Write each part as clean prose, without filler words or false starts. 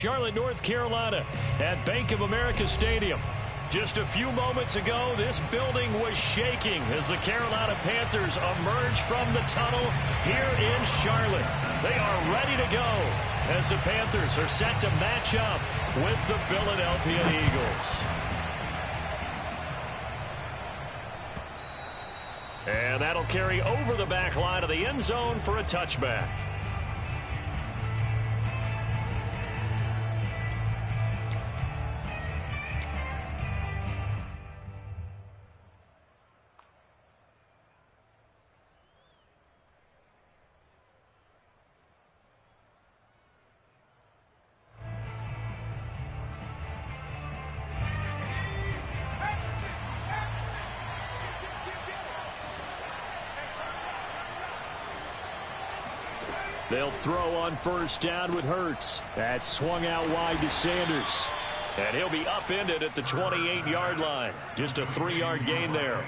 Charlotte, North Carolina at Bank of America Stadium. Just a few moments ago, this building was shaking as the Carolina Panthers emerged from the tunnel here in Charlotte. They are ready to go as the Panthers are set to match up with the Philadelphia Eagles. And that'll carry over the back line of the end zone for a touchback. They'll throw on first down with Hurts. That's swung out wide to Sanders. And he'll be upended at the 28-yard line. Just a 3-yard gain there.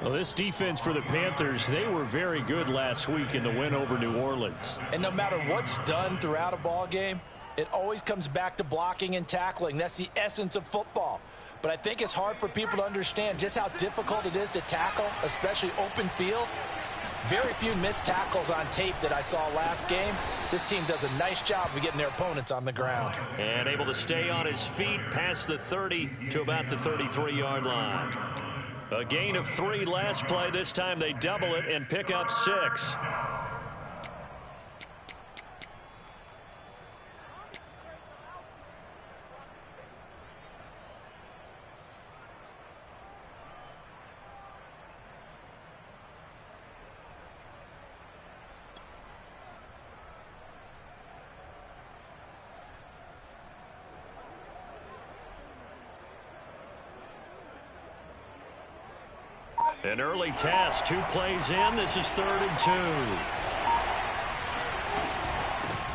Well, this defense for the Panthers, they were very good last week in the win over New Orleans. And no matter what's done throughout a ball game, it always comes back to blocking and tackling. That's the essence of football. But I think it's hard for people to understand just how difficult it is to tackle, especially open field. Very few missed tackles on tape that I saw last game. This team does a nice job of getting their opponents on the ground. And able to stay on his feet past the 30 to about the 33-yard line. A gain of 3 last play. This time they double it and pick up 6. An early test, 2 plays in. This is 3rd and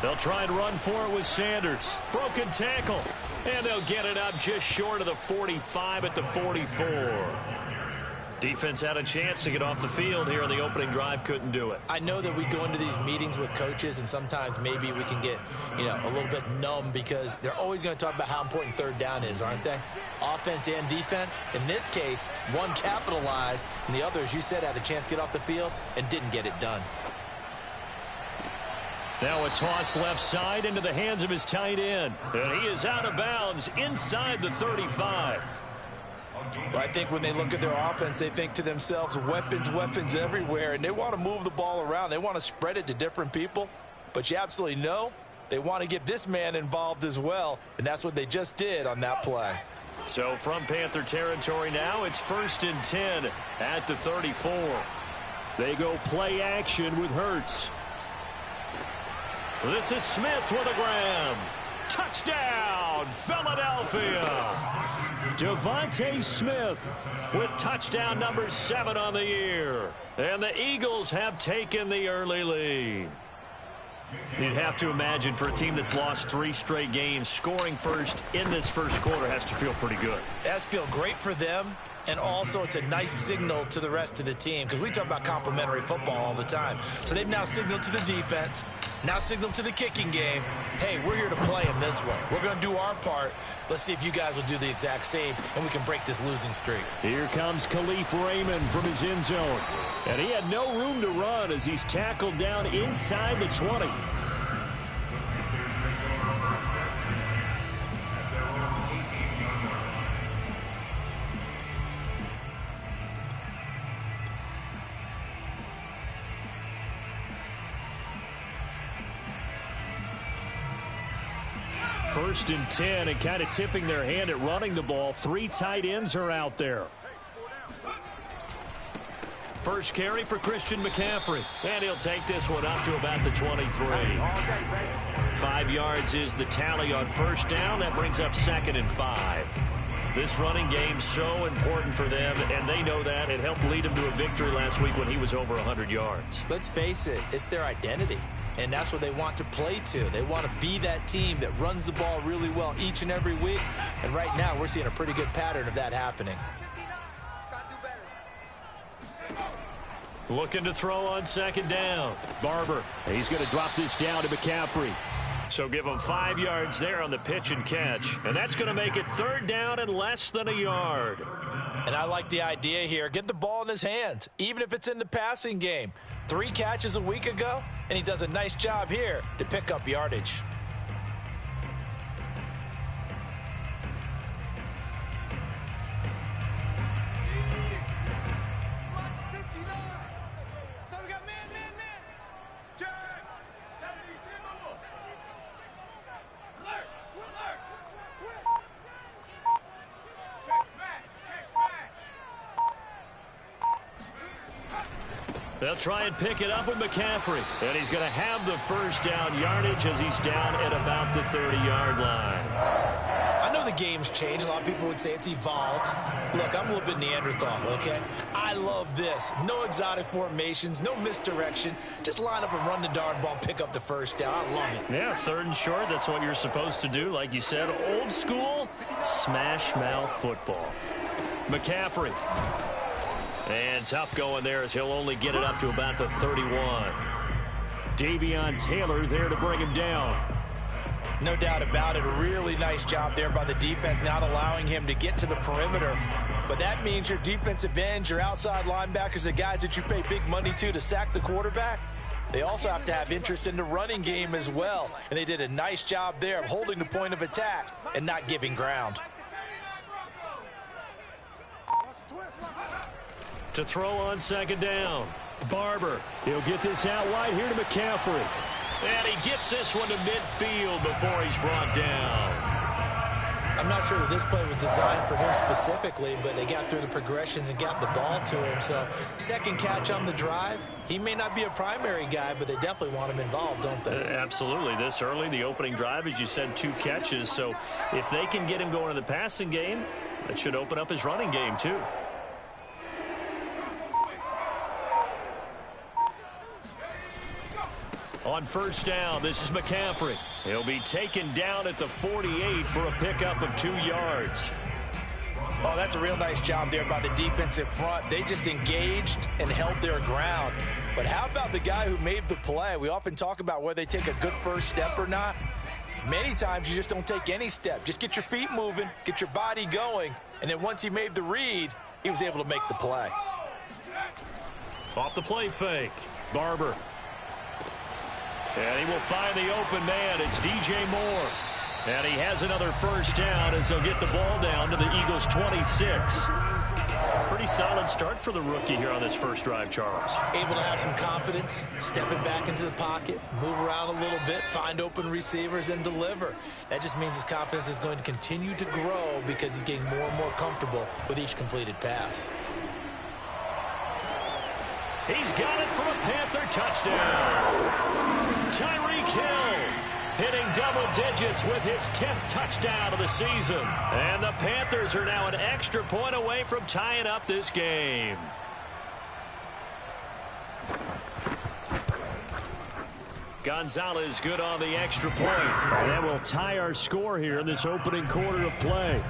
2. They'll try and run for it with Sanders. Broken tackle. And they'll get it up just short of the 45 at the 44. Defense had a chance to get off the field here in the opening drive. Couldn't do it. I know that we go into these meetings with coaches, and sometimes maybe we can get, a little bit numb because they're always going to talk about how important 3rd down is, aren't they? Offense and defense. In this case, one capitalized, and the other, as you said, had a chance to get off the field and didn't get it done. Now a toss left side into the hands of his tight end. And he is out of bounds inside the 35. Well, I think when they look at their offense, they think to themselves, weapons everywhere, and they want to move the ball around. They want to spread it to different people, but you absolutely know they want to get this man involved as well, and that's what they just did on that play. So from Panther territory now, it's 1st and 10 at the 34. They go play action with Hurts. This is Smith with a grab. Touchdown, Philadelphia. Devontae Smith with touchdown number 7 on the year. And the Eagles have taken the early lead. You'd have to imagine for a team that's lost 3 straight games, scoring first in this first quarter has to feel pretty good. It has to feel great for them, and also it's a nice signal to the rest of the team because we talk about complimentary football all the time. So they've now signaled to the defense, now signaled to the kicking game, hey, we're here to play in this one. We're going to do our part. Let's see if you guys will do the exact same, and we can break this losing streak. Here comes Khalif Raymond from his end zone. And he had no room to run as he's tackled down inside the 20. First and 10, and kind of tipping their hand at running the ball. 3 tight ends are out there. First carry for Christian McCaffrey. And he'll take this one up to about the 23. 5 yards is the tally on first down. That brings up 2nd and 5. This running game so important for them, and they know that. It helped lead them to a victory last week when he was over 100 yards. Let's face it, it's their identity. And that's what they want to play to. They want to be that team that runs the ball really well each and every week. And right now, we're seeing a pretty good pattern of that happening. Looking to throw on 2nd down. Barber, he's going to drop this down to McCaffrey. So give him 5 yards there on the pitch and catch. And that's going to make it 3rd down and less than a yard. And I like the idea here. Get the ball in his hands, even if it's in the passing game. 3 catches a week ago, and he does a nice job here to pick up yardage. They'll try and pick it up with McCaffrey. And he's going to have the 1st down yardage as he's down at about the 30-yard line. I know the game's changed. A lot of people would say it's evolved. Look, I'm a little bit Neanderthal, okay? I love this. No exotic formations, no misdirection. Just line up and run the darn ball and pick up the 1st down. I love it. Yeah, 3rd and short. That's what you're supposed to do. Like you said, old school, smash mouth football. McCaffrey. And tough going there as he'll only get it up to about the 31. Davion Taylor there to bring him down. No doubt about it. A really nice job there by the defense, not allowing him to get to the perimeter. But that means your defensive ends, your outside linebackers, the guys that you pay big money to sack the quarterback, they also have to have interest in the running game as well. And they did a nice job there of holding the point of attack and not giving ground. To throw on 2nd down. Barber. He'll get this out wide here to McCaffrey. And he gets this one to midfield before he's brought down. I'm not sure that this play was designed for him specifically, but they got through the progressions and got the ball to him. So 2nd catch on the drive. He may not be a primary guy, but they definitely want him involved, don't they? Absolutely. This early, the opening drive, as you said, 2 catches. So if they can get him going in the passing game, that should open up his running game too. On 1st down, this is McCaffrey. He'll be taken down at the 48 for a pickup of 2 yards. Oh, that's a real nice job there by the defensive front. They just engaged and held their ground. But how about the guy who made the play? We often talk about whether they take a good 1st step or not. Many times you just don't take any step. Just get your feet moving, get your body going, and then once he made the read, he was able to make the play. Off the play fake, Barber. And he will find the open man. It's DJ Moore. And he has another 1st down as they'll get the ball down to the Eagles' 26. Pretty solid start for the rookie here on this 1st drive, Charles. Able to have some confidence, stepping back into the pocket, move around a little bit, find open receivers, and deliver. That just means his confidence is going to continue to grow because he's getting more and more comfortable with each completed pass. He's got it for a Panther touchdown. Tyreek Hill hitting double digits with his 10th touchdown of the season. And the Panthers are now an extra point away from tying up this game. Gonzalez good on the extra point. And that will tie our score here in this opening quarter of play.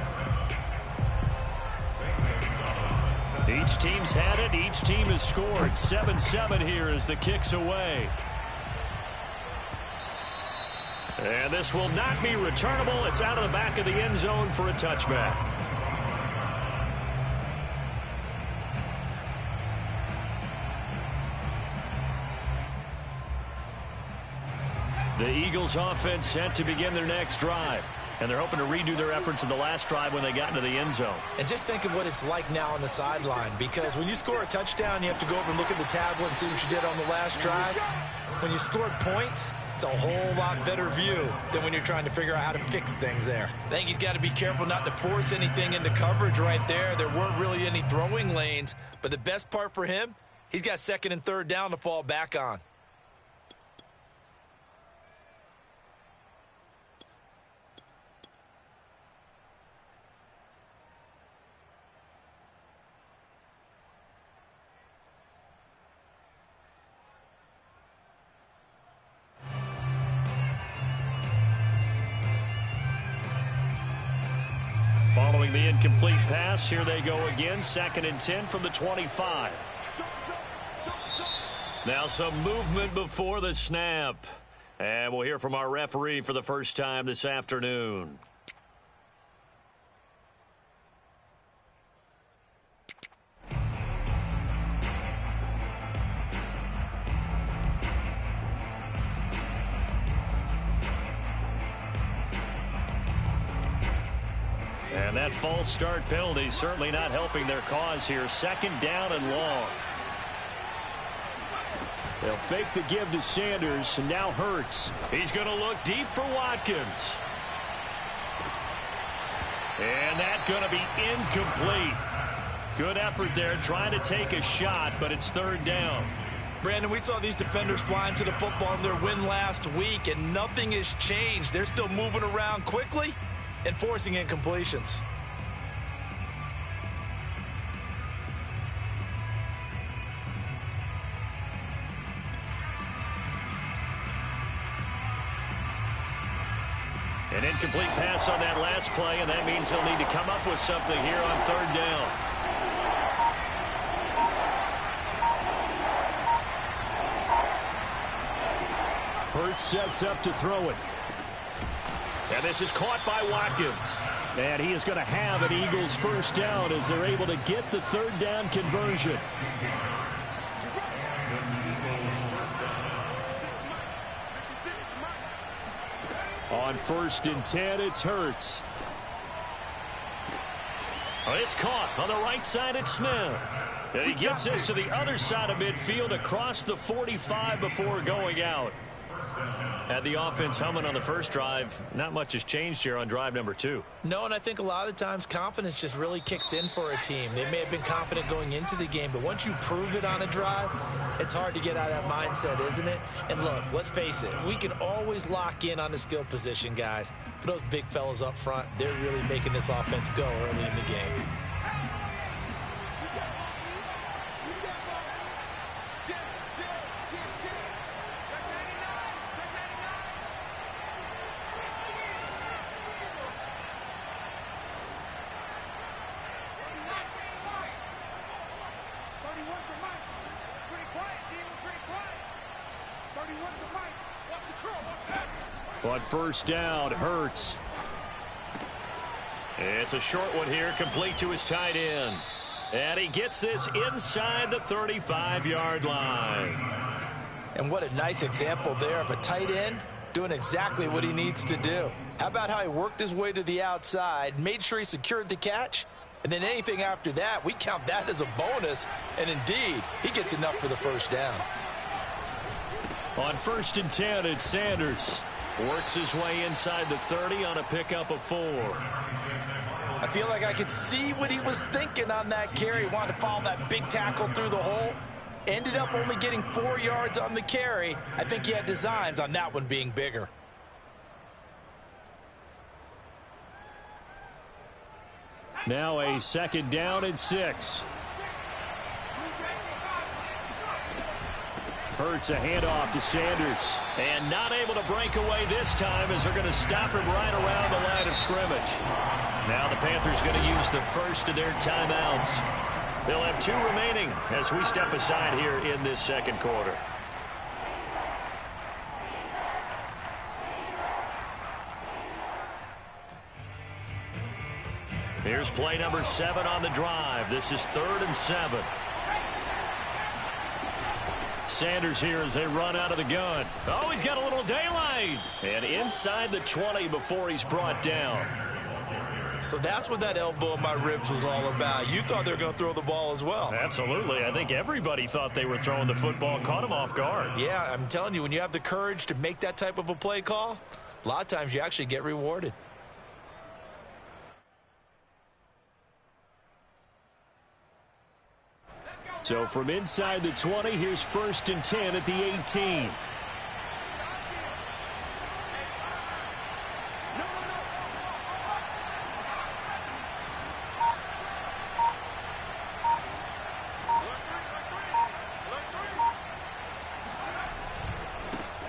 Each team's had it. Each team has scored. 7-7 here as the kick's away. And this will not be returnable. It's out of the back of the end zone for a touchback. The Eagles offense set to begin their next drive. And they're hoping to redo their efforts in the last drive when they got into the end zone. And just think of what it's like now on the sideline, because when you score a touchdown, you have to go over and look at the tablet and see what you did on the last drive. When you scored points, it's a whole lot better view than when you're trying to figure out how to fix things there. I think he's got to be careful not to force anything into coverage right there. There weren't really any throwing lanes, but the best part for him, he's got 2nd and 3rd down to fall back on. Following the incomplete pass, here they go again. 2nd and 10 from the 25. Now some movement before the snap. And we'll hear from our referee for the first time this afternoon. And that false start penalty certainly not helping their cause here. Second down and long. They'll fake the give to Sanders, and now Hurts. He's going to look deep for Watkins. And that's going to be incomplete. Good effort there trying to take a shot, but it's third down. Brandon, we saw these defenders flying to the football in their win last week, and nothing has changed. They're still moving around quickly and forcing incompletions. An incomplete pass on that last play, and that means they'll need to come up with something here on third down. Hurts sets up to throw it. And this is caught by Watkins. And he is going to have an Eagles first down as they're able to get the third down conversion. On 1st and 10, it's Hurts. It's caught on the right side at Smith. And he gets this to the other side of midfield across the 45 before going out. Had the offense humming on the first drive. Not much has changed here on drive number 2. No, and I think a lot of times confidence just really kicks in for a team. They may have been confident going into the game, but once you prove it on a drive, it's hard to get out of that mindset, isn't it? And look, let's face it, we can always lock in on the skill position, guys. But those big fellas up front, they're really making this offense go early in the game. On first down, Hurts. It's a short one here, complete to his tight end. And he gets this inside the 35-yard line. And what a nice example there of a tight end doing exactly what he needs to do. How about how he worked his way to the outside, made sure he secured the catch, and then anything after that, we count that as a bonus. And indeed, he gets enough for the first down. On 1st and 10, it's Sanders. Works his way inside the 30 on a pickup of 4. I feel like I could see what he was thinking on that carry. He wanted to follow that big tackle through the hole. Ended up only getting 4 yards on the carry. I think he had designs on that one being bigger. Now a 2nd down and 6. Hurts a handoff to Sanders. And not able to break away this time as they're going to stop him right around the line of scrimmage. Now the Panthers going to use the first of their timeouts. They'll have 2 remaining as we step aside here in this second quarter. Here's play number 7 on the drive. This is 3rd and 7. Sanders here as they run out of the gun. Oh, he's got a little daylight. And inside the 20 before he's brought down. So that's what that elbow in my ribs was all about. You thought they were going to throw the ball as well. Absolutely. I think everybody thought they were throwing the football, caught him off guard. Yeah, I'm telling you, when you have the courage to make that type of a play call, a lot of times you actually get rewarded. So from inside the 20, here's 1st and 10 at the 18.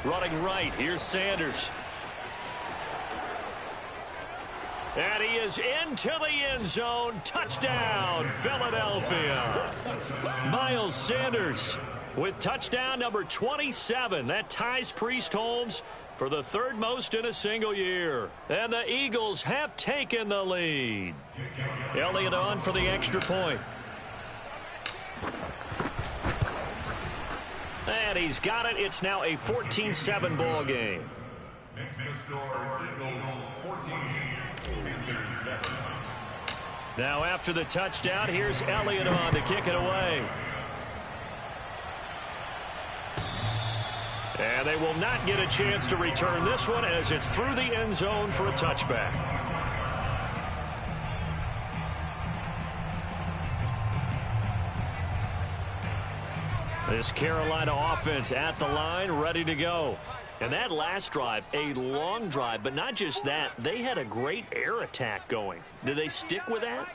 Running right, here's Sanders. And he is into the end zone. Touchdown, Philadelphia. Miles Sanders with touchdown number 27. That ties Priest Holmes for the third most in a single year. And the Eagles have taken the lead. Elliott on for the extra point. And he's got it. It's now a 14-7 ball game. Next to score, Eagles 14. Now after the touchdown, here's Elliott on to kick it away. And they will not get a chance to return this one as it's through the end zone for a touchback. This Carolina offense at the line, ready to go. And that last drive, a long drive, but not just that. They had a great air attack going. Do they stick with that?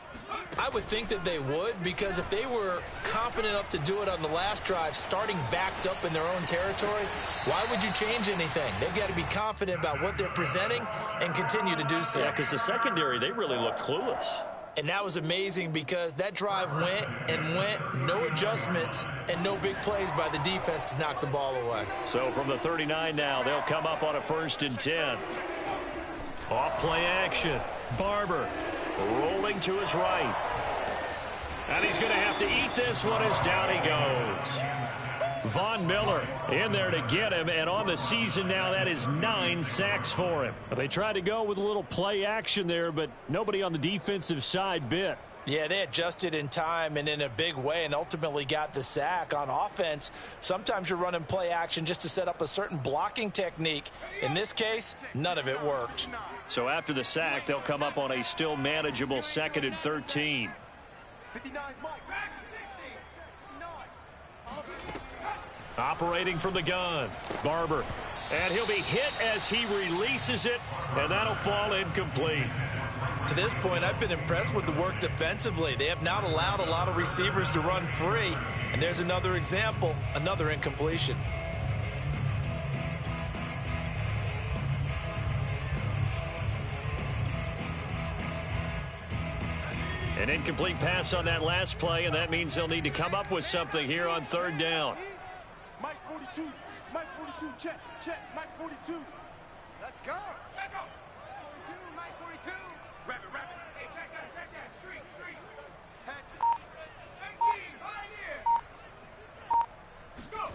I would think that they would, because if they were confident enough to do it on the last drive, starting backed up in their own territory, why would you change anything? They've got to be confident about what they're presenting and continue to do so. Yeah, because the secondary, they really looked clueless. And that was amazing because that drive went and went, no adjustments and no big plays by the defense to knock the ball away. So from the 39 now, they'll come up on a 1st and 10. Off play action. Barber rolling to his right. And he's going to have to eat this one as down he goes. Von Miller in there to get him, and on the season now, that is 9 sacks for him. They tried to go with a little play action there, but nobody on the defensive side bit. Yeah, they adjusted in time and in a big way and ultimately got the sack. On offense, sometimes you're running play action just to set up a certain blocking technique. In this case, none of it worked. So after the sack, they'll come up on a still manageable 2nd and 13. 59 Mike. Operating from the gun, Barber. And he'll be hit as he releases it, and that'll fall incomplete. To this point, I've been impressed with the work defensively. They have not allowed a lot of receivers to run free. And there's another example, another incompletion. An incomplete pass on that last play, and that means they'll need to come up with something here on 3rd down. Mike 42. Mike 42. Check. Mike 42. Let's go. Let's go. 42. Mike 42. Rapid. Hey, check that. Street. Hatchet. 19. Right here. Go.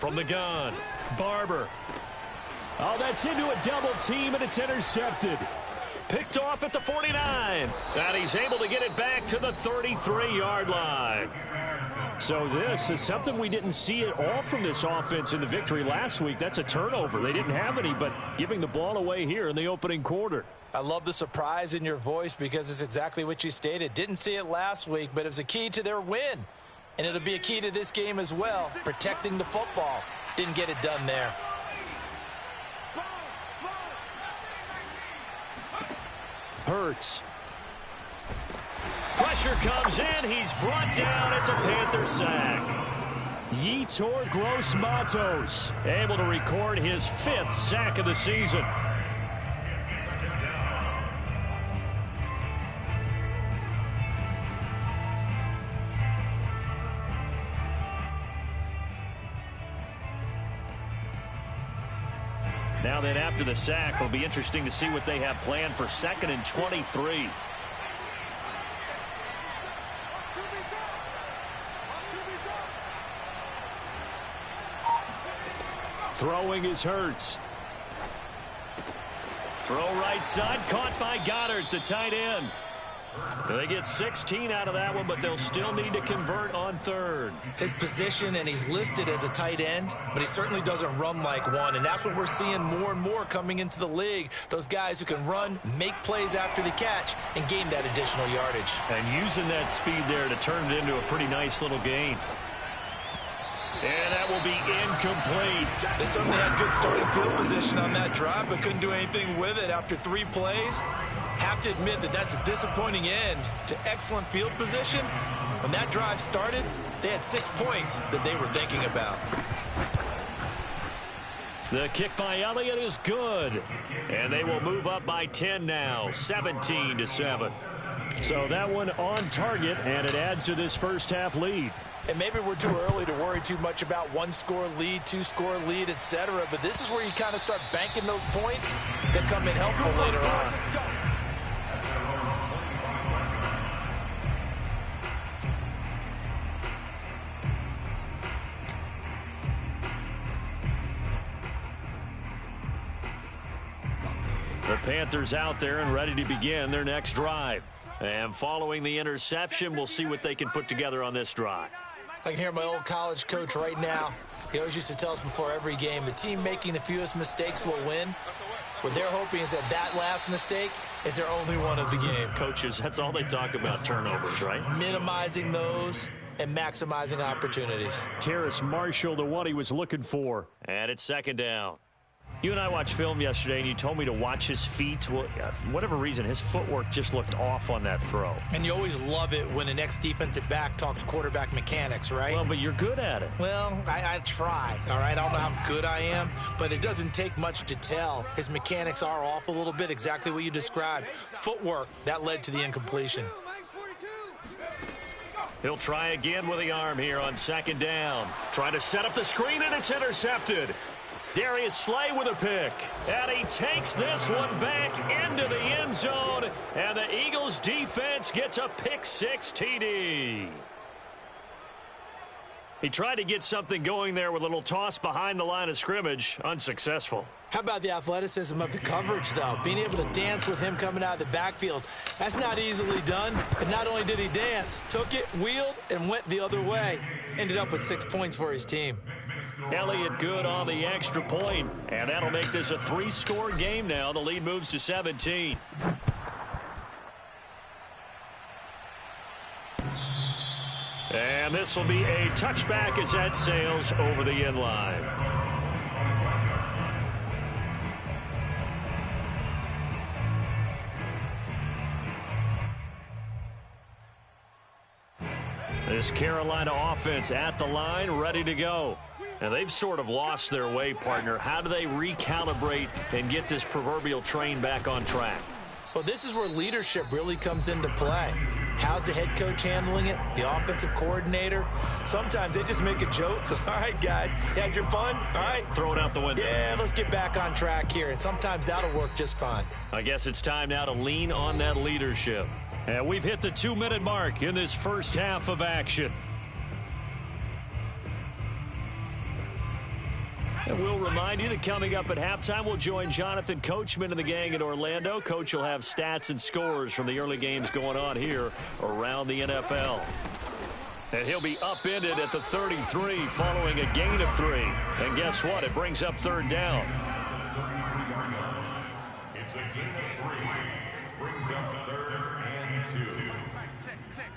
From the gun, Barber. Oh, that's into a double team, and it's intercepted. Picked off at the 49. And he's able to get it back to the 33-yard line. So this is something we didn't see at all from this offense in the victory last week. That's a turnover. They didn't have any, but giving the ball away here in the opening quarter. I love the surprise in your voice because it's exactly what you stated. Didn't see it last week, but it was a key to their win. And it'll be a key to this game as well, protecting the football. Didn't get it done there. Hurts. Pressure comes in. He's brought down. It's a Panther sack. Yetur Gross-Matos able to record his 5th sack of the season. Now then, after the sack, it'll be interesting to see what they have planned for 2nd and 23. Throwing is Hurts. Throw right side, caught by Goddard, the tight end. They get 16 out of that one, but they'll still need to convert on 3rd. His position, and he's listed as a tight end, but he certainly doesn't run like one, and that's what we're seeing more and more coming into the league. Those guys who can run, make plays after the catch, and gain that additional yardage. And using that speed there to turn it into a pretty nice little gain. And that will be incomplete. They certainly had good starting field position on that drive, but couldn't do anything with it after 3 plays. Have to admit that that's a disappointing end to excellent field position. When that drive started, they had 6 points that they were thinking about. The kick by Elliott is good. And they will move up by 10 now, 17-7. So that one on target, and it adds to this first half lead. And maybe we're too early to worry too much about one-score lead, two-score lead, etc. But this is where you kind of start banking those points that come in helpful later on. The Panthers out there and ready to begin their next drive. And following the interception, we'll see what they can put together on this drive. I can hear my old college coach right now. He always used to tell us before every game, the team making the fewest mistakes will win. What they're hoping is that last mistake is their only one of the game. Coaches, that's all they talk about, turnovers, right? Minimizing those and maximizing opportunities. Terrace Marshall, the one he was looking for. And it's second down. You and I watched film yesterday, and you told me to watch his feet. Well, for whatever reason, his footwork just looked off on that throw. And you always love it when an ex-defensive back talks quarterback mechanics, right? Well, but you're good at it. Well, I try, all right? I don't know how good I am, but it doesn't take much to tell. His mechanics are off a little bit, exactly what you described. Footwork, that led to the incompletion. He'll try again with the arm here on second down. Trying to set up the screen, and it's intercepted. Darius Slay with a pick, and he takes this one back into the end zone, and the Eagles defense gets a pick-6 TD. He tried to get something going there with a little toss behind the line of scrimmage, unsuccessful. How about the athleticism of the coverage, though? Being able to dance with him coming out of the backfield, that's not easily done. And not only did he dance, took it, wheeled, and went the other way. Ended up with 6 points for his team. Elliott good on the extra point, and that'll make this a 3-score game now. The lead moves to 17. And this will be a touchback as that sails over the end line. This Carolina offense at the line, ready to go. And they've sort of lost their way, partner. How do they recalibrate and get this proverbial train back on track? Well, this is where leadership really comes into play. How's the head coach handling it? The offensive coordinator? Sometimes they just make a joke. All right, guys, you had your fun? All right. Throw it out the window. Yeah, let's get back on track here. And sometimes that'll work just fine. I guess it's time now to lean on that leadership. And we've hit the 2-minute mark in this first half of action. And we'll remind you that coming up at halftime, we'll join Jonathan Coachman and the gang in Orlando. Coach will have stats and scores from the early games going on here around the NFL. And he'll be upended at the 33 following a gain of 3. And guess what? It brings up third down. It's a gain of 3. Brings up 3rd and 2. Check.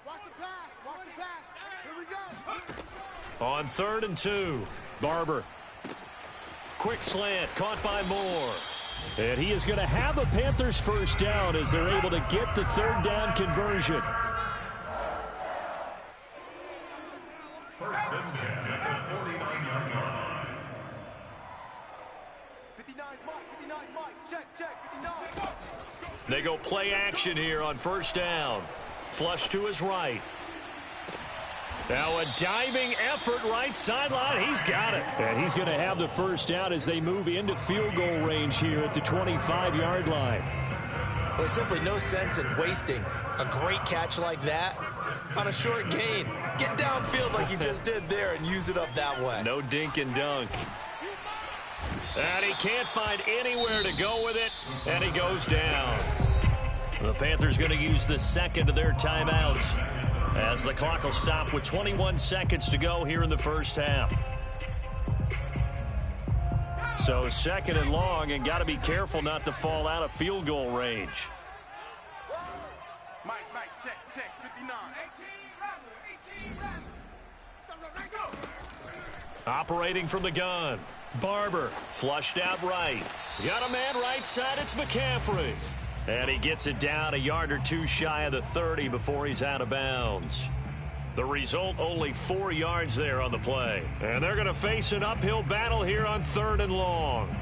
Watch the pass. Here we go. On 3rd and 2, Barber. Quick slant, caught by Moore. And he is going to have a Panthers first down as they're able to get the third down conversion. First and 10 at the 49-yard line. 59 Mike. Check. 59. They go play action here on first down. Flush to his right. Now a diving effort right sideline. He's got it. And he's going to have the first down as they move into field goal range here at the 25-yard line. Well, there's simply no sense in wasting a great catch like that on a short gain. Get downfield like you just did there and use it up that way. No dink and dunk. And he can't find anywhere to go with it, and he goes down. The Panthers going to use the second of their timeouts as the clock will stop with 21 seconds to go here in the first half. So second and long, and got to be careful not to fall out of field goal range. Mike, check. 59. Operating from the gun. Barber flushed out right. Got a man right side. It's McCaffrey. And he gets it down a yard or two shy of the 30 before he's out of bounds. The result, only 4 yards there on the play. And they're going to face an uphill battle here on 3rd and long.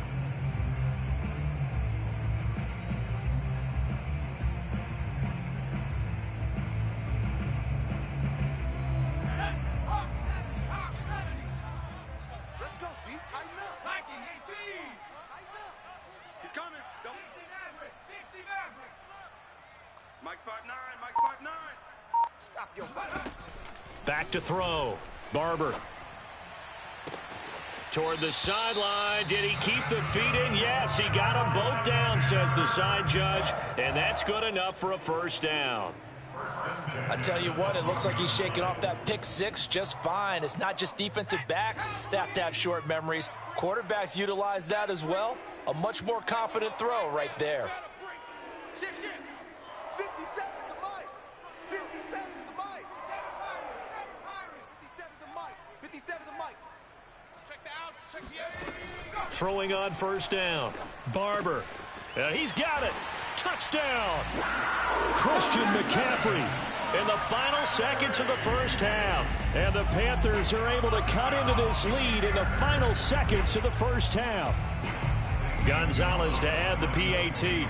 Mike's 5'9", Mike's 5'9". Stop your fight. Back to throw. Barber. Toward the sideline. Did he keep the feet in? Yes, he got them both down, says the side judge. And that's good enough for a first down. I tell you what, it looks like he's shaking off that pick six just fine. It's not just defensive backs that have to have short memories. Quarterbacks utilize that as well. A much more confident throw right there. Shift. 57 to Mike. 57 to Mike. 57 to Mike. 57 to Mike. Check the outs. Check the outs. Throwing on first down. Barber. He's got it. Touchdown. Christian McCaffrey in the final seconds of the first half. And the Panthers are able to cut into this lead in the final seconds of the first half. Gonzalez to add the PAT.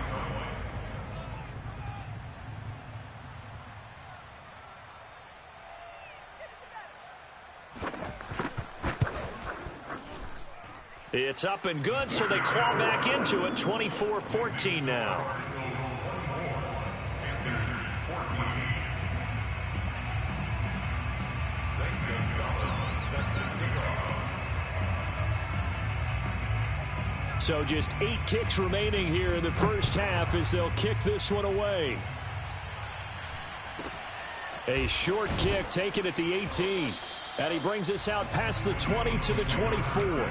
It's up and good, so they claw back into it. 24-14 now. So just 8 ticks remaining here in the first half as they'll kick this one away. A short kick taken at the 18. And he brings us out past the 20 to the 24.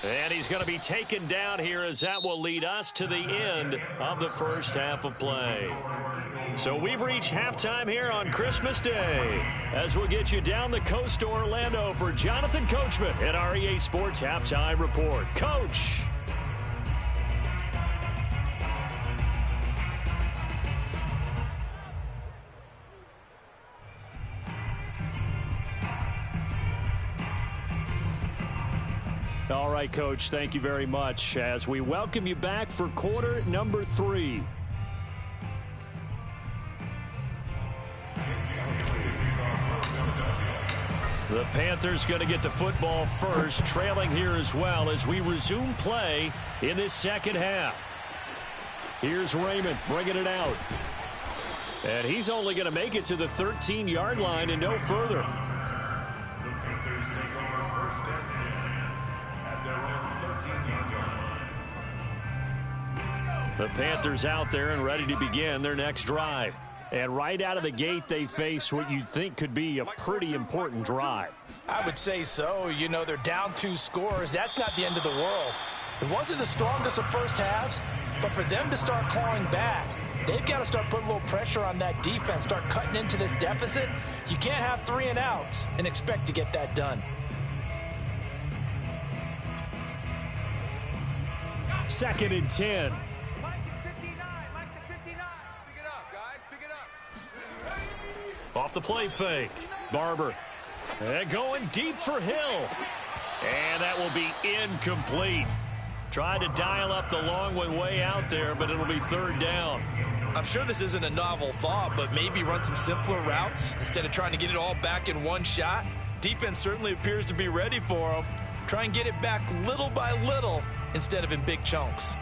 And he's going to be taken down here as that will lead us to the end of the first half of play. So we've reached halftime here on Christmas Day as we'll get you down the coast to Orlando for Jonathan Coachman at our EA Sports Halftime Report. Coach. All right, Coach, thank you very much as we welcome you back for quarter number 3. The Panthers going to get the football first, trailing here as well as we resume play in this second half. Here's Raymond bringing it out. And he's only going to make it to the 13-yard line and no further. The Panthers take over first and 10 at their own 13-yard line. The Panthers out there and ready to begin their next drive. And right out of the gate, they face what you'd think could be a pretty important drive. I would say so. You know, they're down 2 scores. That's not the end of the world. It wasn't the strongest of first halves, but for them to start clawing back, they've got to start putting a little pressure on that defense, start cutting into this deficit. You can't have 3 and outs and expect to get that done. Second and 10. Off the play fake. Barber. And going deep for Hill. And that will be incomplete. Tried to dial up the long one way out there, but it'll be third down. I'm sure this isn't a novel thought, but maybe run some simpler routes instead of trying to get it all back in one shot. Defense certainly appears to be ready for them. Try and get it back little by little instead of in big chunks.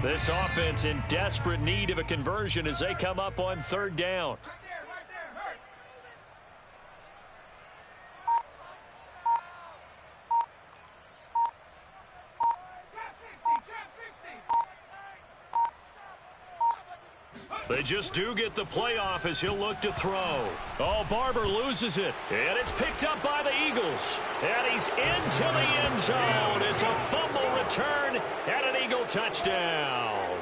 This offense in desperate need of a conversion as they come up on third down. They just do get the playoff as he'll look to throw. Oh, Barber loses it. And it's picked up by the Eagles. And he's into the end zone. It's a fumble return and an Eagle touchdown.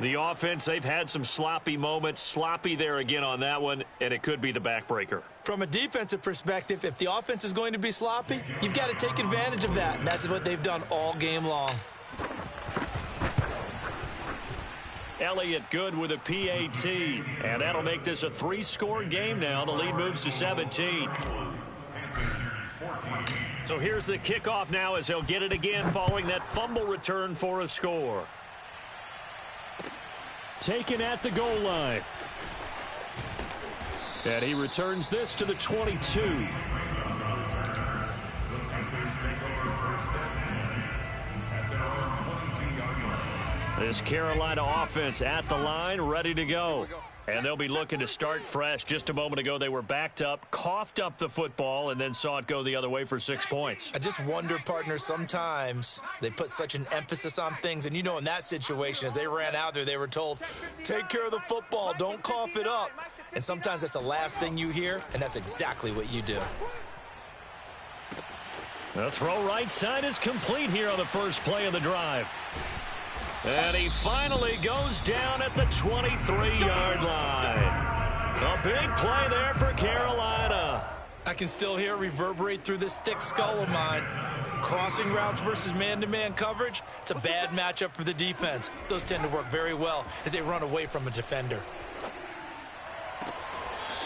The offense, they've had some sloppy moments. Sloppy there again on that one, and it could be the backbreaker. From a defensive perspective, if the offense is going to be sloppy, you've got to take advantage of that, and that's what they've done all game long. Elliott good with a PAT, and that'll make this a 3-score game now. The lead moves to 17. So here's the kickoff now as they'll get it again following that fumble return for a score. Taken at the goal line. And he returns this to the 22. This Carolina offense at the line, ready to go. And they'll be looking to start fresh. Just a moment ago, they were backed up, coughed up the football, and then saw it go the other way for 6 points. I just wonder, partner, sometimes they put such an emphasis on things. And, you know, in that situation, as they ran out there, they were told, take care of the football, don't cough it up. And sometimes that's the last thing you hear, and that's exactly what you do. The throw right side is complete here on the first play of the drive. And he finally goes down at the 23-yard line. A big play there for Carolina. I can still hear it reverberate through this thick skull of mine. Crossing routes versus man-to-man coverage, it's a bad matchup for the defense. Those tend to work very well as they run away from a defender.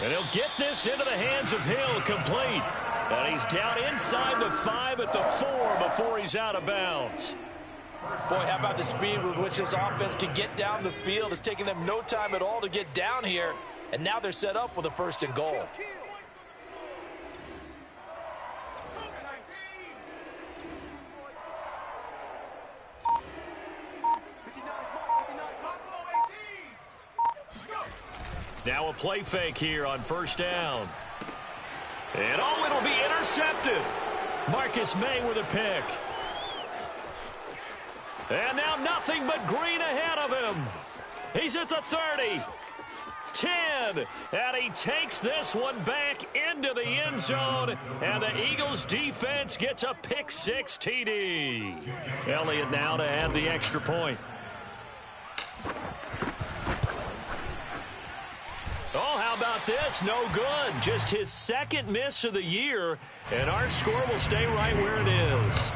And he'll get this into the hands of Hill, complete. And he's down inside the 5 at the 4 before he's out of bounds. Boy, how about the speed with which this offense can get down the field? It's taken them no time at all to get down here, and now they're set up with a 1st and goal. Now a play fake here on 1st down. And oh, it'll be intercepted. Marcus May with a pick. And now nothing but green ahead of him. He's at the 30. 10. And he takes this one back into the end zone. And the Eagles defense gets a pick-6 TD. Elliott now to add the extra point. Oh, how about this? No good. Just his 2nd miss of the year. And our score will stay right where it is.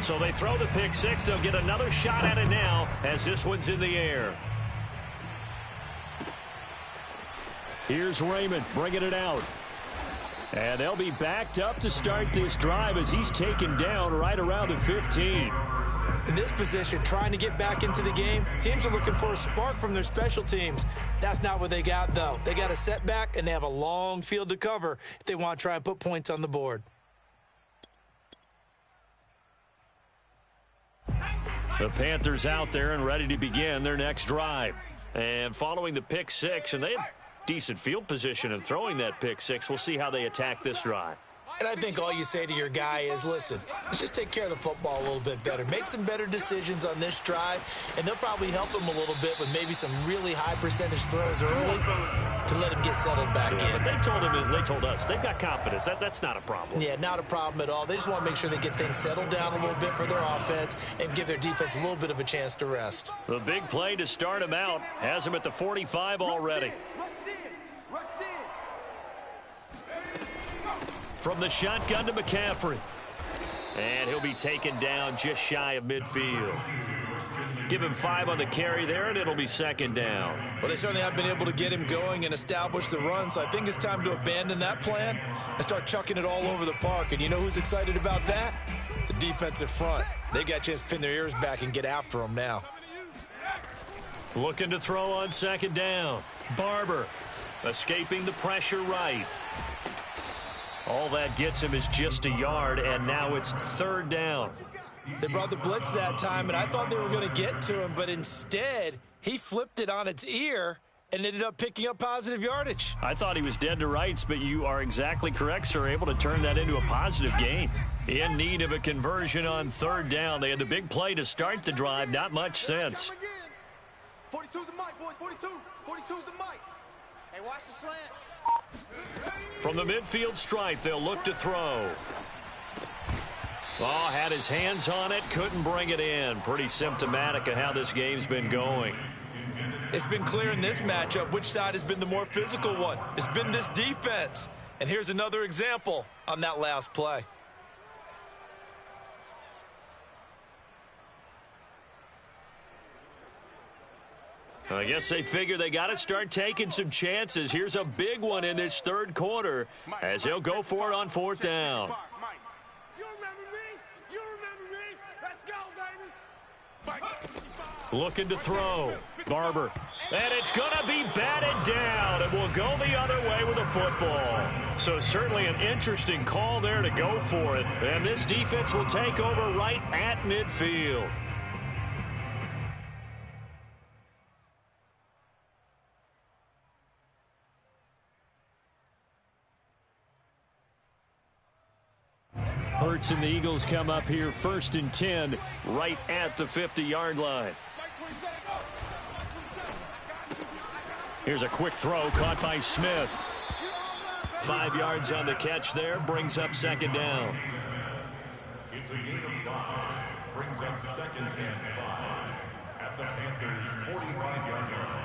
So they throw the pick-6. They'll get another shot at it now as this one's in the air. Here's Raymond bringing it out. And they'll be backed up to start this drive as he's taken down right around the 15. In this position, trying to get back into the game, teams are looking for a spark from their special teams. That's not what they got, though. They got a setback, and they have a long field to cover if they want to try and put points on the board. The Panthers out there and ready to begin their next drive. And following the pick-6, and they have decent field position in throwing that pick-6. We'll see how they attack this drive. And I think all you say to your guy is, listen, let's just take care of the football a little bit better. Make some better decisions on this drive, and they'll probably help him a little bit with maybe some really high percentage throws early to let him get settled back in. But they told us they've got confidence. That's not a problem. Yeah, not a problem at all. They just want to make sure they get things settled down a little bit for their offense and give their defense a little bit of a chance to rest. The big play to start him out has him at the 45 already. From the shotgun to McCaffrey. And he'll be taken down just shy of midfield. Give him 5 on the carry there, and it'll be 2nd down. Well, they certainly have been able to get him going and establish the run, so I think it's time to abandon that plan and start chucking it all over the park. And you know who's excited about that? The defensive front. They got a chance to pin their ears back and get after him now. Looking to throw on 2nd down. Barber escaping the pressure right. All that gets him is just a yard, and now it's 3rd down. They brought the blitz that time, and I thought they were going to get to him, but instead, he flipped it on its ear and ended up picking up positive yardage. I thought he was dead to rights, but you are exactly correct, sir. Able to turn that into a positive gain. In need of a conversion on 3rd down. They had the big play to start the drive. Not much sense. 42's the mic, boys. 42. 42's the mic. Hey, watch the slant. From the midfield stripe, they'll look to throw. Oh, had his hands on it, couldn't bring it in. Pretty symptomatic of how this game's been going. It's been clear in this matchup which side has been the more physical one. It's been this defense. And here's another example on that last play. I guess they figure they got to start taking some chances. Here's a big one in this third quarter as he'll go for it on fourth down. You remember me? You remember me? Let's go, baby. Looking to throw. Barber. And it's going to be batted down. It will go the other way with a football. So certainly an interesting call there to go for it. And this defense will take over right at midfield. Hurts and the Eagles come up here 1st and 10 right at the 50-yard line. Here's a quick throw caught by Smith. 5 yards on the catch there, brings up second down. It's a gain of 5. Brings up 2nd and 5 at the Panthers' 45-yard line.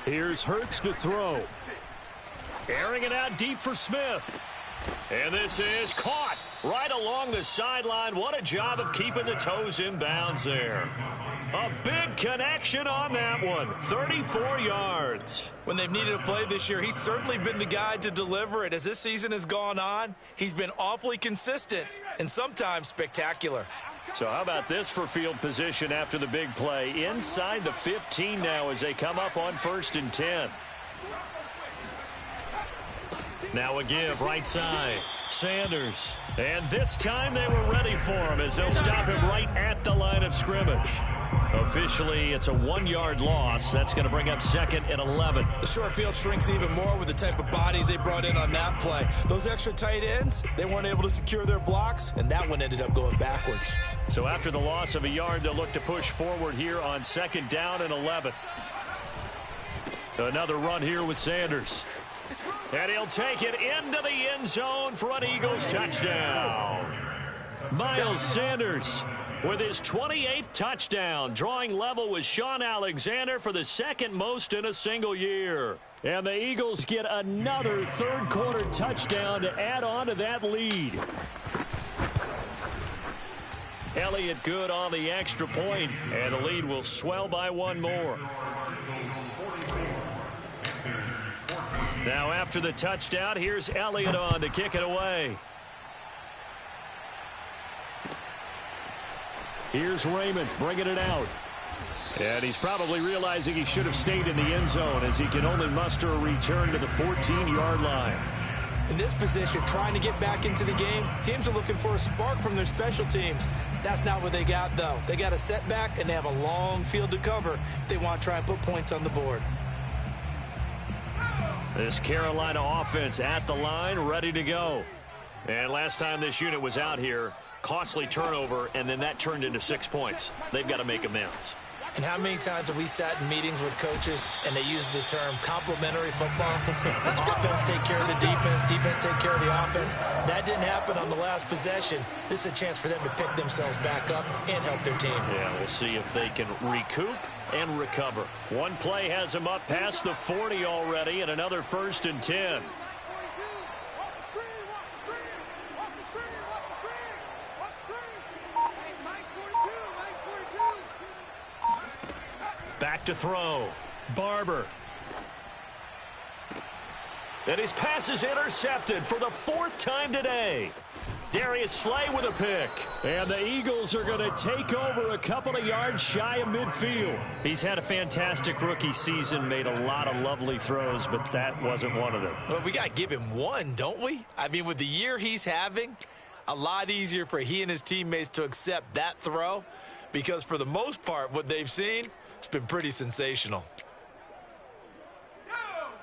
Here's Hurts to throw. Airing it out deep for Smith. And this is caught right along the sideline. What a job of keeping the toes in bounds there. A big connection on that one. 34 yards. When they've needed a play this year, he's certainly been the guy to deliver it. As this season has gone on, he's been awfully consistent and sometimes spectacular. So how about this for field position after the big play? Inside the 15 now as they come up on 1st and 10. Now a give right side. Sanders. And this time they were ready for him as they'll stop him right at the line of scrimmage. Officially, it's a 1-yard loss. That's going to bring up 2nd and 11. The short field shrinks even more with the type of bodies they brought in on that play. Those extra tight ends, they weren't able to secure their blocks, and that one ended up going backwards. So after the loss of a yard, they'll look to push forward here on 2nd down and 11. Another run here with Sanders. And he'll take it into the end zone for an Eagles touchdown. Miles Sanders with his 28th touchdown, drawing level with Sean Alexander for the 2nd most in a single year. And the Eagles get another third-quarter touchdown to add on to that lead. Elliott good on the extra point, and the lead will swell by one more. Now after the touchdown, here's Elliott on to kick it away. Here's Raymond bringing it out. And he's probably realizing he should have stayed in the end zone as he can only muster a return to the 14-yard line. In this position, trying to get back into the game, teams are looking for a spark from their special teams. That's not what they got, though. They got a setback, and they have a long field to cover if they want to try and put points on the board. This Carolina offense at the line, ready to go. And last time this unit was out here, costly turnover, and then that turned into 6 points. They've got to make amends. And how many times have we sat in meetings with coaches and they use the term complementary football? Offense take care of the defense, defense take care of the offense. That didn't happen on the last possession. This is a chance for them to pick themselves back up and help their team. Yeah, we'll see if they can recoup and recover. One play has them up past the 40 already, and another 1st and 10. Back to throw. Barber. And his pass is intercepted for the 4th time today. Darius Slay with a pick. And the Eagles are going to take over a couple of yards shy of midfield. He's had a fantastic rookie season, made a lot of lovely throws, but that wasn't one of them. Well, we got to give him one, don't we? I mean, with the year he's having, a lot easier for he and his teammates to accept that throw because for the most part, what they've seen, it's been pretty sensational.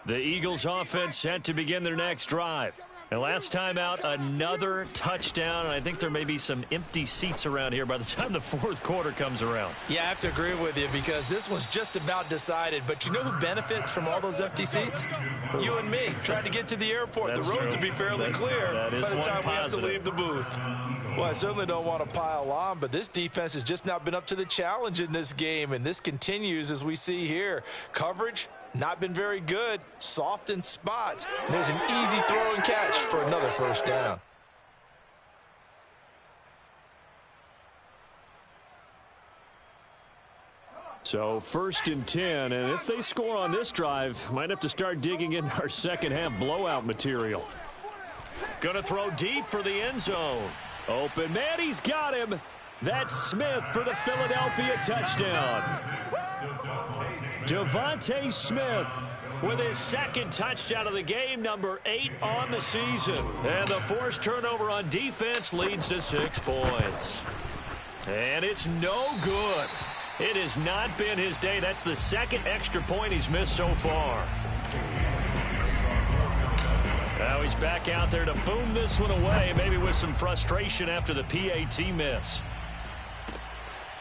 The Eagles offense set to begin their next drive. And last time out, another touchdown. And I think there may be some empty seats around here by the time the fourth quarter comes around. Yeah, I have to agree with you because this one's just about decided. But you know who benefits from all those empty seats? You and me, trying to get to the airport. That's the roads true. will be fairly clear by the time we have to leave the booth. Well, I certainly don't want to pile on, but this defense has just not been up to the challenge in this game, and this continues as we see here. Coverage, not been very good. Soft in spots. And there's an easy throw and catch for another first down. So 1st and 10, and if they score on this drive, might have to start digging in our second half blowout material. Going to throw deep for the end zone. Open man, he's got him. That's Smith for the Philadelphia touchdown. Devontae Smith with his second touchdown of the game, number 8 on the season. And the forced turnover on defense leads to 6 points. And it's no good. It has not been his day. That's the second extra point he's missed so far. Now he's back out there to boom this one away, maybe with some frustration after the PAT miss.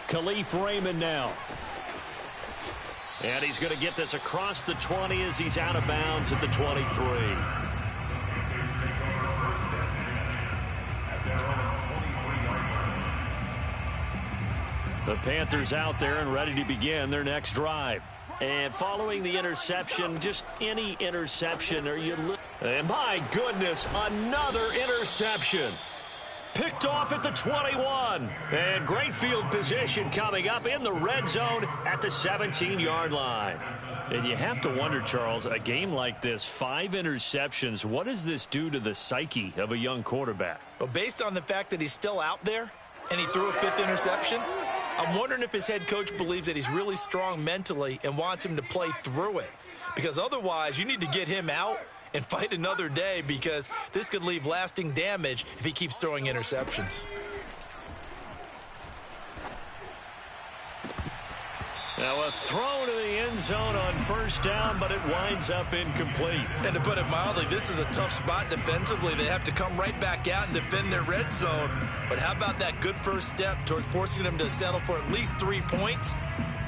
Khalif Raymond now. And he's going to get this across the 20 as he's out of bounds at the 23. The Panthers out there and ready to begin their next drive. And following the interception, just any interception, and my goodness, another interception. Picked off at the 21. And great field position coming up in the red zone at the 17-yard line. And you have to wonder, Charles, a game like this, 5 interceptions, what does this do to the psyche of a young quarterback? Well, based on the fact that he's still out there and he threw a 5th interception, I'm wondering if his head coach believes that he's really strong mentally and wants him to play through it. Because otherwise, you need to get him out and fight another day because this could leave lasting damage if he keeps throwing interceptions. Now a throw to the end zone on first down, but it winds up incomplete. And to put it mildly, this is a tough spot defensively. They have to come right back out and defend their red zone. But how about that good first step towards forcing them to settle for at least 3 points?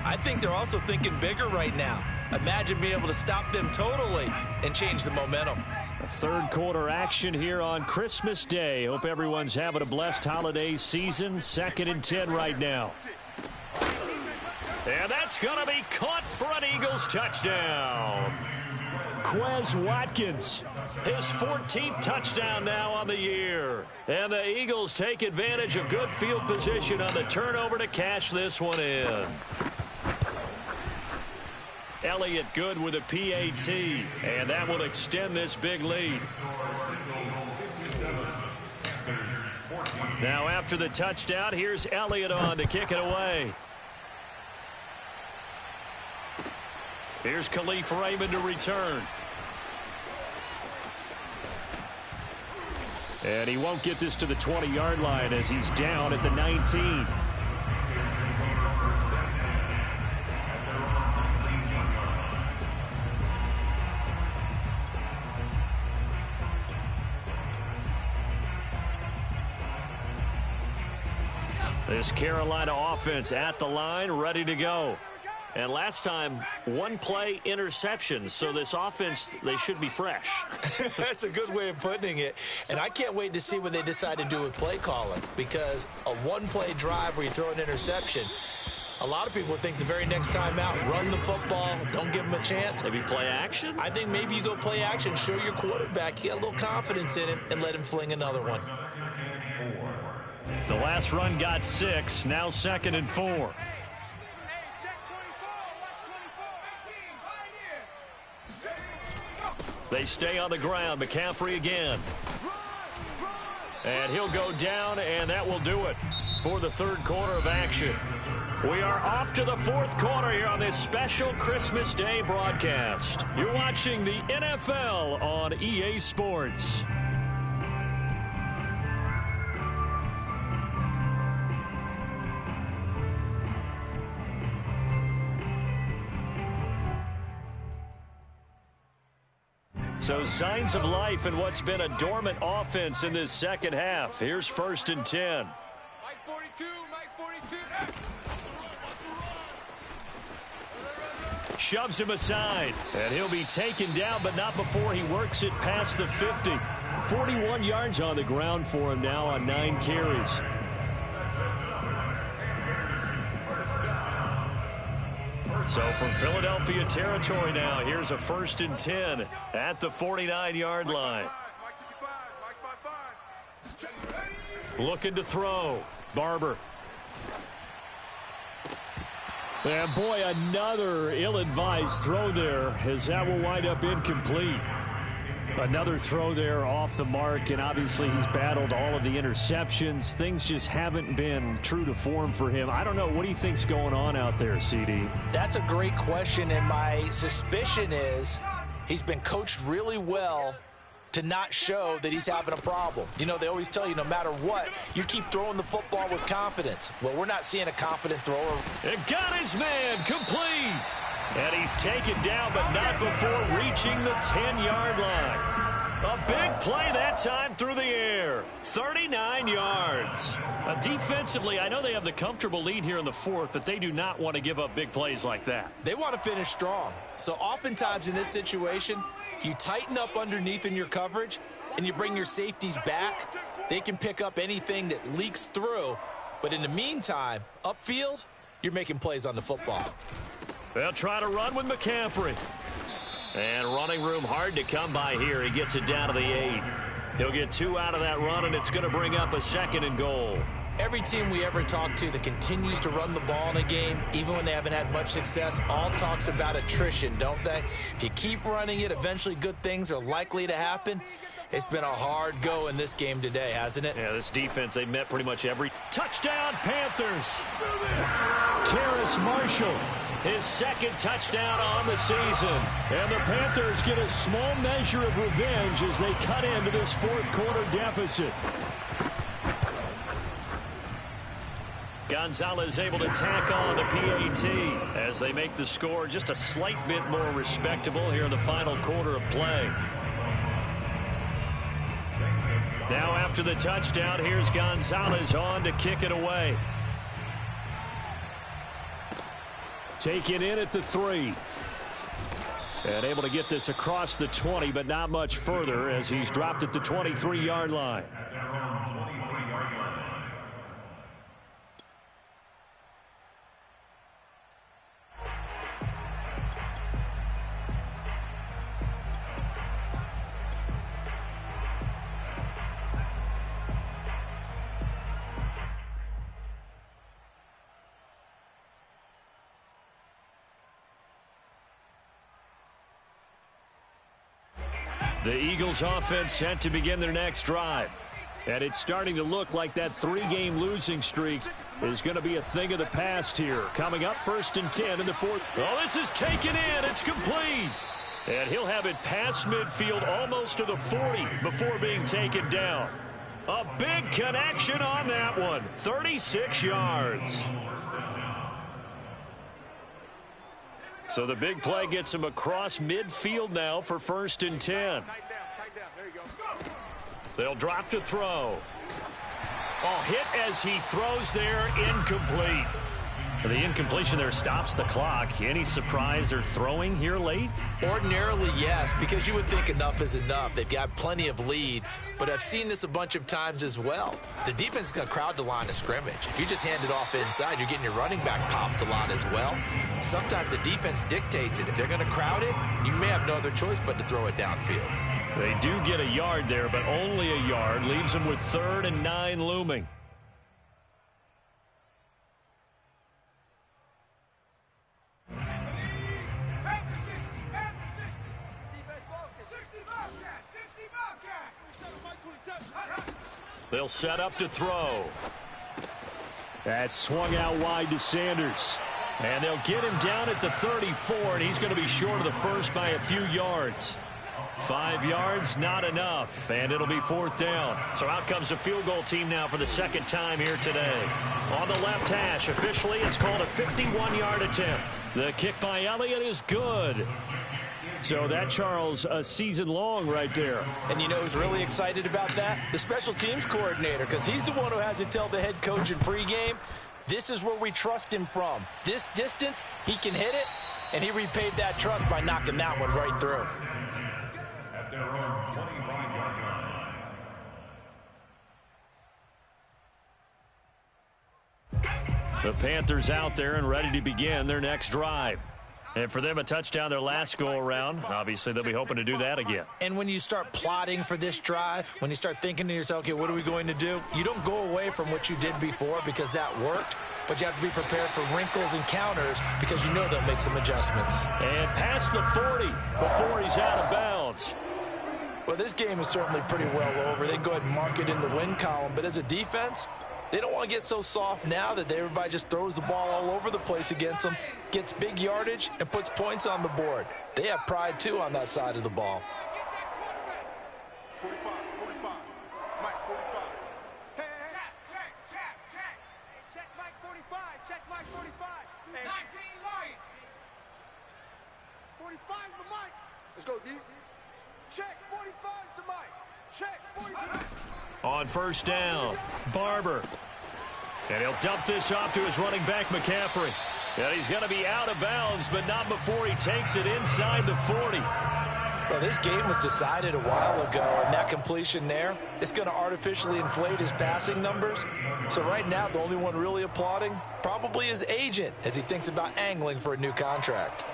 I think they're also thinking bigger right now. Imagine being able to stop them totally and change the momentum. A third quarter action here on Christmas Day. Hope everyone's having a blessed holiday season. 2nd and 10 right now. And that's going to be caught for an Eagles touchdown. Quez Watkins, his 14th touchdown now on the year. And the Eagles take advantage of good field position on the turnover to cash this one in. Elliott good with a PAT, and that will extend this big lead. Now after the touchdown, here's Elliott on to kick it away. Here's Khalif Raymond to return. And he won't get this to the 20-yard line as he's down at the 19. This Carolina offense at the line, ready to go. And last time, 1 play interceptions. So this offense, they should be fresh. That's a good way of putting it. And I can't wait to see what they decide to do with play calling. Because a 1-play drive where you throw an interception, a lot of people think the very next time out, run the football, don't give them a chance. Maybe play action? I think maybe you go play action, show your quarterback, you get a little confidence in him, and let him fling another one. The last run got 6, now 2nd and 4. They stay on the ground. McCaffrey again. And he'll go down, and that will do it for the third quarter of action. We are off to the fourth quarter here on this special Christmas Day broadcast. You're watching the NFL on EA Sports. So signs of life in what's been a dormant offense in this second half. Here's 1st and 10. Mike 42, Mike 42. Shoves him aside, and he'll be taken down, but not before he works it past the 50. 41 yards on the ground for him now on 9 carries. So from Philadelphia territory now, here's a 1st and 10 at the 49-yard line. Looking to throw. Barber. And boy, another ill-advised throw there, as that will wind up incomplete. Another throw there off the mark, and obviously he's battled all of the interceptions. Things just haven't been true to form for him. I don't know. What do you think's going on out there, CD? That's a great question, and my suspicion is he's been coached really well to not show that he's having a problem. You know, they always tell you no matter what, you keep throwing the football with confidence. Well, we're not seeing a confident thrower. It got his man complete. And he's taken down, but not before reaching the 10-yard line. A big play that time through the air. 39 yards. Defensively, I know they have the comfortable lead here in the 4th, but they do not want to give up big plays like that. They want to finish strong. So oftentimes in this situation, you tighten up underneath in your coverage, and you bring your safeties back. They can pick up anything that leaks through. But in the meantime, upfield, you're making plays on the football. They'll try to run with McCaffrey. And running room hard to come by here. He gets it down to the 8. He'll get 2 out of that run, and it's going to bring up a 2nd and goal. Every team we ever talk to that continues to run the ball in a game, even when they haven't had much success, all talks about attrition, don't they? If you keep running it, eventually good things are likely to happen. It's been a hard go in this game today, hasn't it? Yeah, this defense, they met pretty much every touchdown, Panthers. Terrace Marshall, his 2nd touchdown on the season. And the Panthers get a small measure of revenge as they cut into this 4th quarter deficit. Gonzalez able to tack on the PAT as they make the score just a slight bit more respectable here in the final quarter of play. Now after the touchdown, here's Gonzalez on to kick it away. Taken in at the 3. And able to get this across the 20, but not much further as he's dropped at the 23-yard line. The Eagles offense set to begin their next drive. And it's starting to look like that 3-game losing streak is going to be a thing of the past here. Coming up, 1st and 10 in the 4th. Oh, this is taken in. It's complete. And he'll have it past midfield almost to the 40 before being taken down. A big connection on that one. 36 yards. So the big play gets him across midfield now for 1st and 10. They'll drop to throw. Oh, hit as he throws there, incomplete. The incompletion there stops the clock. Any surprise they're throwing here late? Ordinarily, yes, because you would think enough is enough. They've got plenty of lead, but I've seen this a bunch of times as well. The defense is going to crowd the line of scrimmage. If you just hand it off inside, you're getting your running back popped a lot as well. Sometimes the defense dictates it. If they're going to crowd it, you may have no other choice but to throw it downfield. They do get a yard there, but only a yard. Leaves them with 3rd and 9 looming. They'll set up to throw. That's swung out wide to Sanders. And they'll get him down at the 34, and he's going to be short of the first by a few yards. 5 yards, not enough, and it'll be 4th down. So out comes a field goal team now for the 2nd time here today. On the left hash, officially, it's called a 51-yard attempt. The kick by Elliott is good. So that, Charles, a season long right there. And you know who's really excited about that? The special teams coordinator, because he's the one who has to tell the head coach in pregame, this is where we trust him from. This distance, he can hit it, and he repaid that trust by knocking that one right through. At their own 25-yard line. The Panthers out there and ready to begin their next drive. And for them, a touchdown their last go-around. Obviously, they'll be hoping to do that again. And when you start plotting for this drive, when you start thinking to yourself, okay, what are we going to do? You don't go away from what you did before because that worked, but you have to be prepared for wrinkles and counters because you know they'll make some adjustments. And past the 40 before he's out of bounds. Well, this game is certainly pretty well over. They can go ahead and mark it in the win column, but as a defense, they don't want to get so soft now that everybody just throws the ball all over the place against them, gets big yardage, and puts points on the board. They have pride, too, on that side of the ball. 45, 45. Mike, 45. Hey, check. Check Mike 45. Check Mike 45. Hey. 19 Lion. 45's the Mike. Let's go, D. Check 45's the Mike. Check 45. On first down, Barber. And he'll dump this off to his running back, McCaffrey. And he's going to be out of bounds, but not before he takes it inside the 40. Well, this game was decided a while ago, and that completion there is going to artificially inflate his passing numbers. So right now, the only one really applauding probably his agent as he thinks about angling for a new contract.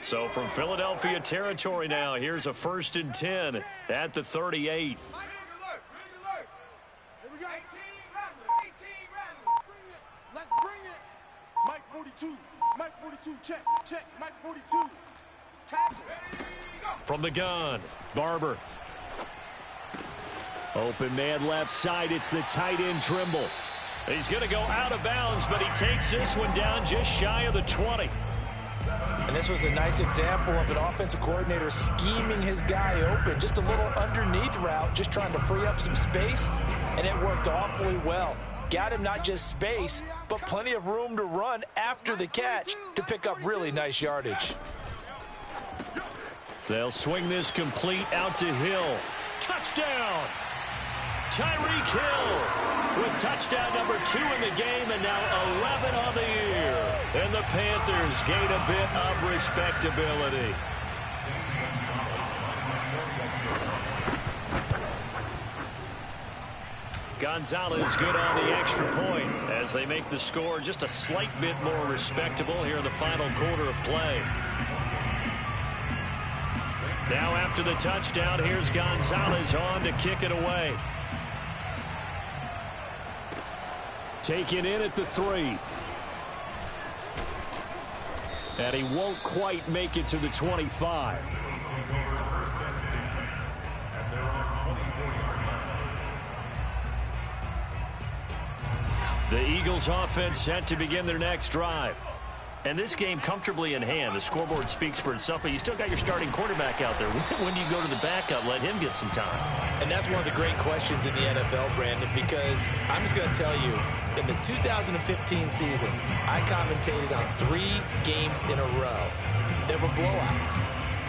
So from Philadelphia territory now, here's a 1st and 10 at the 38. Here we go. 18 Let's bring it. Mike 42. Mike 42. Check. Mike 42. Tackle. From the gun, Barber. Open man left side. It's the tight end, Trimble. He's going to go out of bounds, but he takes this one down just shy of the 20. And this was a nice example of an offensive coordinator scheming his guy open. Just a little underneath route, just trying to free up some space, and it worked awfully well. Got him not just space, but plenty of room to run after the catch to pick up really nice yardage. They'll swing this complete out to Hill. Touchdown! Tyreek Hill with touchdown number 2 in the game and now 11 on the year. And the Panthers gain a bit of respectability. Gonzalez good on the extra point as they make the score just a slight bit more respectable here in the final quarter of play. Now after the touchdown, here's Gonzalez on to kick it away. Taken in at the 3. And he won't quite make it to the 25. The Eagles offense set to begin their next drive. And this game comfortably in hand. The scoreboard speaks for itself, but you still got your starting quarterback out there. When do you go to the backup, let him get some time? And that's one of the great questions in the NFL, Brandon, because I'm just going to tell you, in the 2015 season, I commentated on 3 games in a row that were blowouts.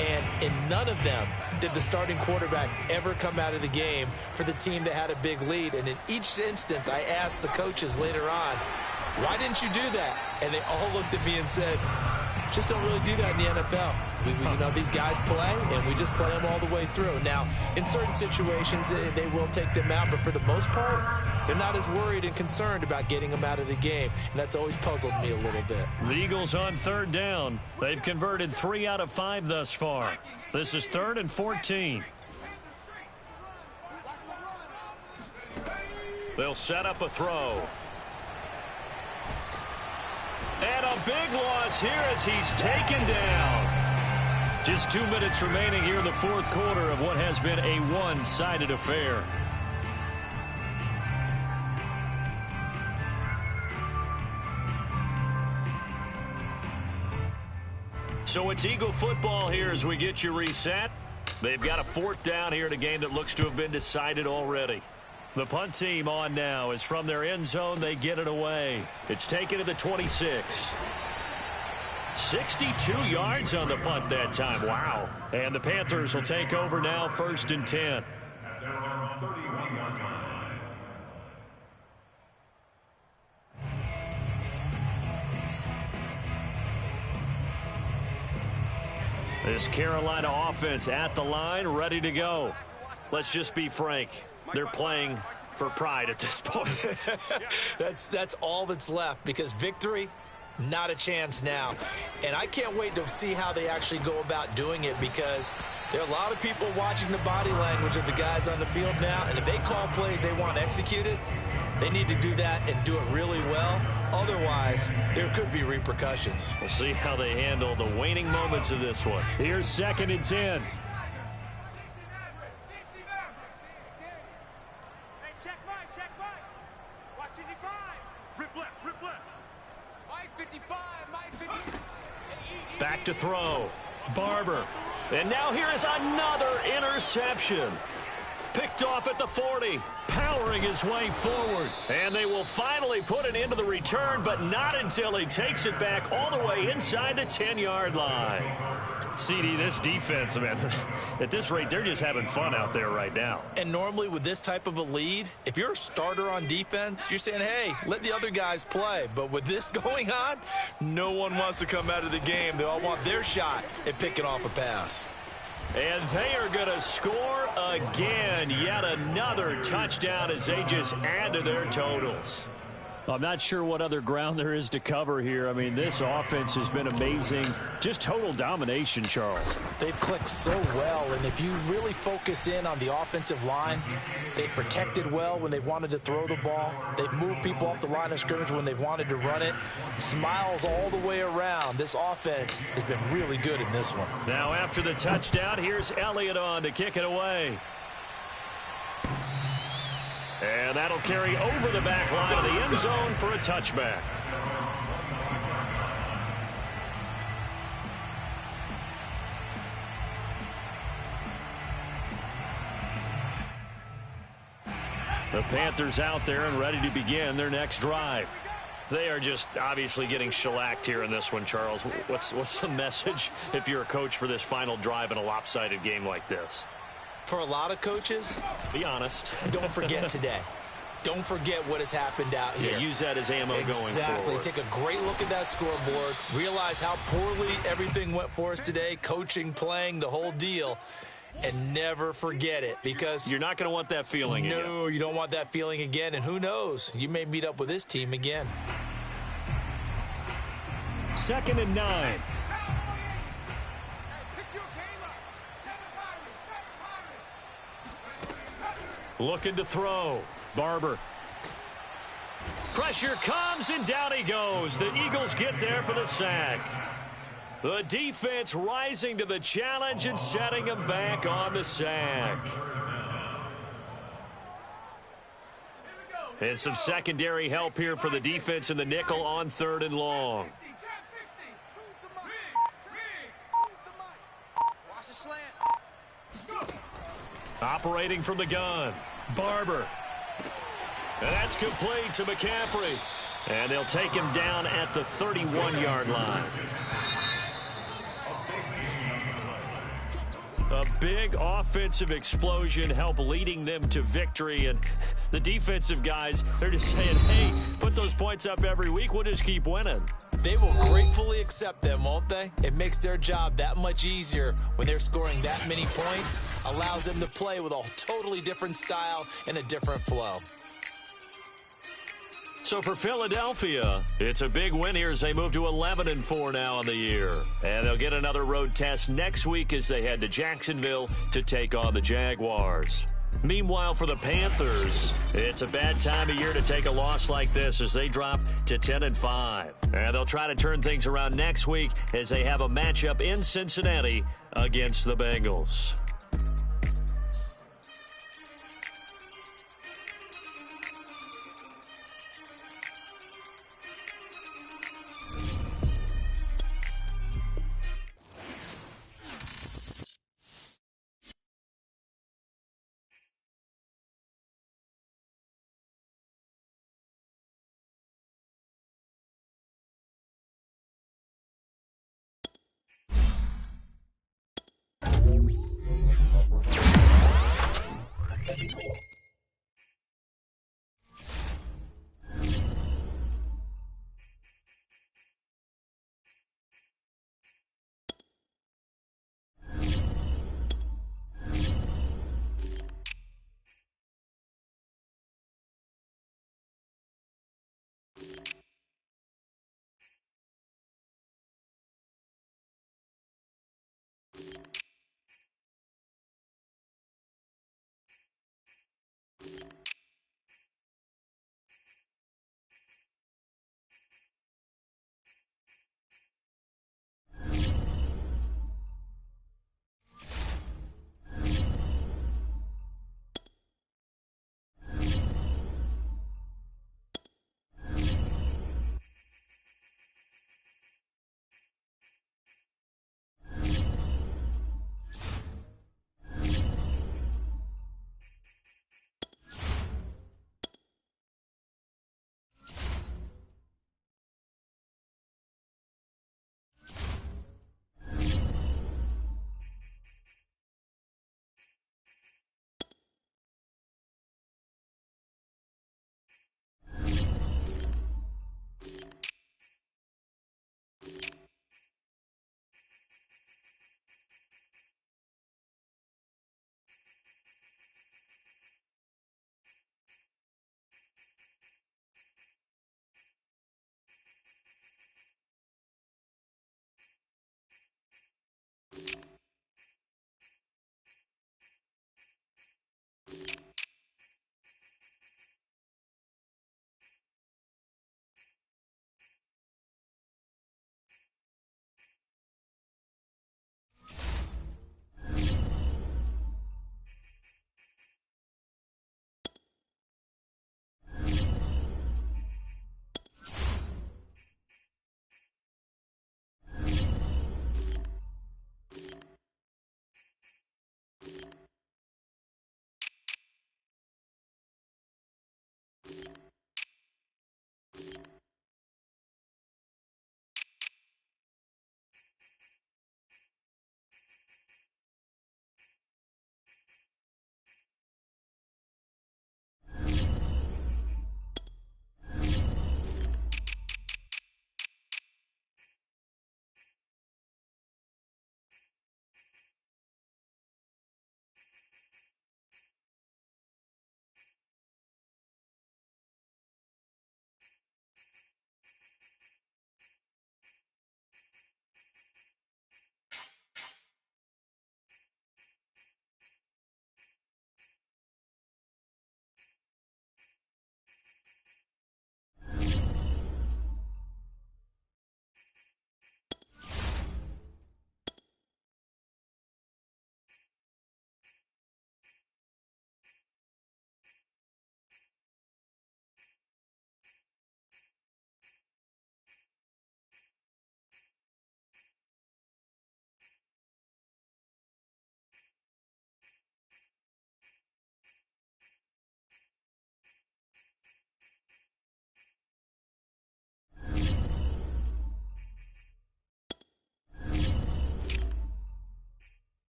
And in none of them did the starting quarterback ever come out of the game for the team that had a big lead. And in each instance, I asked the coaches later on, why didn't you do that? And they all looked at me and said, just don't really do that in the NFL. You know, these guys play, and we just play them all the way through. Now, in certain situations, they will take them out, but for the most part, they're not as worried and concerned about getting them out of the game, and that's always puzzled me a little bit. The Eagles on 3rd down. They've converted 3 out of 5 thus far. This is 3rd and 14. They'll set up a throw. And a big loss here as he's taken down. Just 2 minutes remaining here in the 4th quarter of what has been a one-sided affair. So it's Eagle football here as we get you reset. They've got a 4th down here in a game that looks to have been decided already. The punt team on now is from their end zone. They get it away. It's taken to the 26. 62 yards on the punt that time. Wow. And the Panthers will take over now, 1st and 10. At their own 31-yard line. This Carolina offense at the line, ready to go. Let's just be frank. They're playing for pride at this point. That's all that's left, because victory, not a chance now. And I can't wait to see how they actually go about doing it, because there are a lot of people watching the body language of the guys on the field now, and if they call plays they want executed, they need to do that and do it really well. Otherwise, there could be repercussions. We'll see how they handle the waning moments of this one. Here's 2nd and 10. Back to throw. Barber. And now here is another interception. Picked off at the 40. Powering his way forward. And they will finally put it into the return, but not until he takes it back all the way inside the 10-yard line. CD, this defense, man, at this rate, they're just having fun out there right now. And normally with this type of a lead, if you're a starter on defense, you're saying, hey, let the other guys play. But with this going on, no one wants to come out of the game. They all want their shot at picking off a pass. And they are going to score again. Yet another touchdown as they just add to their totals. I'm not sure what other ground there is to cover here. I mean, this offense has been amazing. Just total domination, Charles. They've clicked so well, and if you really focus in on the offensive line, they've protected well when they've wanted to throw the ball. They've moved people off the line of scrimmage when they've wanted to run it. Smiles all the way around. This offense has been really good in this one. Now after the touchdown, here's Elliott on to kick it away. And that'll carry over the back line of the end zone for a touchback. The Panthers out there and ready to begin their next drive. They are just obviously getting shellacked here in this one, Charles. What's the message if you're a coach for this final drive in a lopsided game like this? For a lot of coaches, be honest. Don't forget today. Don't forget what has happened out here. Yeah, use that as ammo going forward. Exactly. Take a great look at that scoreboard. Realize how poorly everything went for us today. Coaching, playing, the whole deal. And never forget it, because you're not going to want that feeling again. No, you don't want that feeling again. And who knows? You may meet up with this team again. 2nd and 9. Looking to throw. Barber. Pressure comes, and down he goes. The Eagles get there for the sack. The defense rising to the challenge and setting him back on the sack. And some secondary help here for the defense in the nickel on 3rd and long. Operating from the gun. Barber. And that's complete to McCaffrey. And they'll take him down at the 31-yard line. A big offensive explosion helped leading them to victory. And the defensive guys, they're just saying, hey, put those points up every week. We'll just keep winning. They will gratefully accept them, won't they? It makes their job that much easier when they're scoring that many points. Allows them to play with a totally different style and a different flow. So for Philadelphia, it's a big win here as they move to 11-4 now on the year. And they'll get another road test next week as they head to Jacksonville to take on the Jaguars. Meanwhile, for the Panthers, it's a bad time of year to take a loss like this as they drop to 10-5. And they'll try to turn things around next week as they have a matchup in Cincinnati against the Bengals.